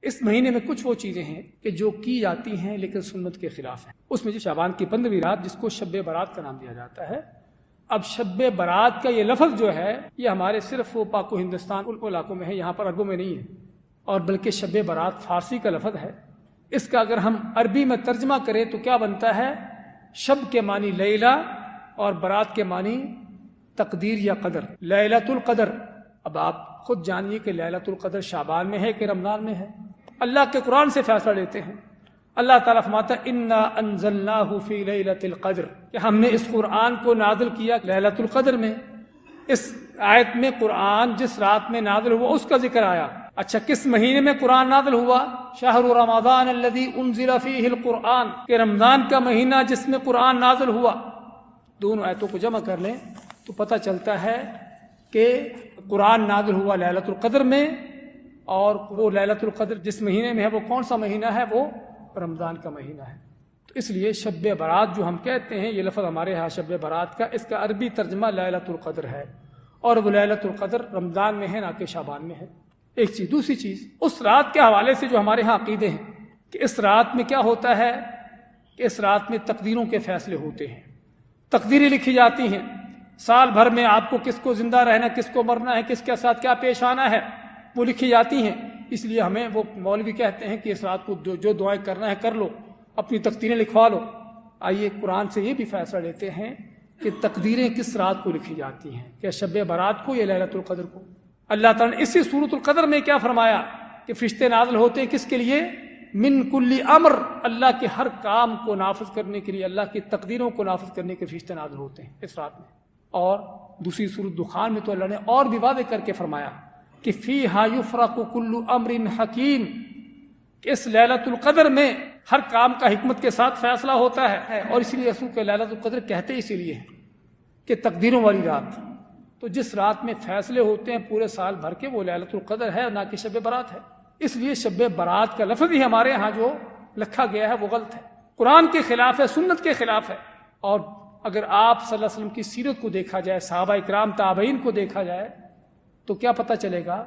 اس مہینے میں کچھ وہ چیزیں ہیں کہ جو کی جاتی ہیں لیکن سنت کے خلاف ہیں۔ اس میں جو شعبان کی 15ویں رات جس کو شب برات کا نام دیا جاتا ہے، اب شب برات کا یہ لفظ جو ہے یہ ہمارے صرف وہ پاک و ہندوستان ان علاقوں میں ہے، یہاں پر عربوں میں نہیں ہے، اور بلکہ شب برات فارسی کا لفظ ہے۔ اس کا اگر ہم عربی میں ترجمہ کریں تو کیا بنتا ہے؟ شب کے معنی لیلہ اور برات کے معنی تقدیر یا قدر، لیلۃ القدر۔ اب آپ خود جانیے کہ لیلۃ القدر شعبان میں ہے کہ رمضان میں ہے؟ اللہ کے قرآن سے فیصلہ لیتے ہیں۔ اللہ تعالیٰ فرماتا ہے انا انزلناہ فی لیلۃ القدر، کہ ہم نے اس قرآن کو نازل کیا لیلۃ القدر میں۔ اس آیت میں قرآن جس رات میں نازل ہوا اس کا ذکر آیا۔ اچھا، کس مہینے میں قرآن نازل ہوا؟ شہر رمضان الذی انزل فیہ القرآن، کہ رمضان کا مہینہ جس میں قرآن نازل ہوا۔ دونوں آیتوں کو جمع کر لیں تو پتہ چلتا ہے کہ قرآن نازل ہوا لیلۃ القدر میں، اور وہ لیلۃ القدر جس مہینے میں ہے وہ کون سا مہینہ ہے؟ وہ رمضان کا مہینہ ہے۔ تو اس لیے شب برات جو ہم کہتے ہیں، یہ لفظ ہمارے ہاں شب برات کا، اس کا عربی ترجمہ لیلۃ القدر ہے، اور وہ لیلۃ القدر رمضان میں ہے نہ کہ شعبان میں ہے۔ ایک چیز۔ دوسری چیز، اس رات کے حوالے سے جو ہمارے ہاں عقیدے ہیں کہ اس رات میں کیا ہوتا ہے کہ اس رات میں تقدیروں کے فیصلے ہوتے ہیں، تقدیریں لکھی جاتی ہیں۔ سال بھر میں آپ کو کس کو زندہ رہنا، کس کو مرنا ہے، کس کے ساتھ کیا پیش آنا ہے، وہ لکھی جاتی ہیں۔ اس لیے ہمیں وہ مولوی کہتے ہیں کہ اس رات کو جو دعائیں کرنا ہے کر لو، اپنی تقدیریں لکھوا لو۔ آئیے قرآن سے یہ بھی فیصلہ لیتے ہیں کہ تقدیریں کس رات کو لکھی جاتی ہیں، کیا شب برات کو یا لیلۃ القدر کو؟ اللہ تعالیٰ نے اسی سورۃ القدر میں کیا فرمایا کہ فرشتے نازل ہوتے ہیں کس کے لیے؟ من کل امر، اللہ کے ہر کام کو نافذ کرنے کے لیے، اللہ کی تقدیروں کو نافذ کرنے کے فرشتے نازل ہوتے ہیں اس رات میں۔ اور دوسری سورۃ دخان میں تو اللہ نے اور بھی واضح کر کے فرمایا کہ فیہا یفرق کل امر حکیم، کہ اس لیلۃ القدر میں ہر کام کا حکمت کے ساتھ فیصلہ ہوتا ہے۔ اور اسی لیے رسول کے لیلۃ القدر کہتے اسی لیے ہیں کہ تقدیروں والی رات۔ تو جس رات میں فیصلے ہوتے ہیں پورے سال بھر کے، وہ لیلۃ القدر ہے، نہ کہ شب برات ہے۔ اس لیے شب برات کا لفظ ہی ہمارے ہاں جو لکھا گیا ہے وہ غلط ہے، قرآن کے خلاف ہے، سنت کے خلاف ہے۔ اور اگر آپ صلی اللہ علیہ وسلم کی سیرت کو دیکھا جائے، صحابہ اکرام تابعین کو دیکھا جائے، تو کیا پتہ چلے گا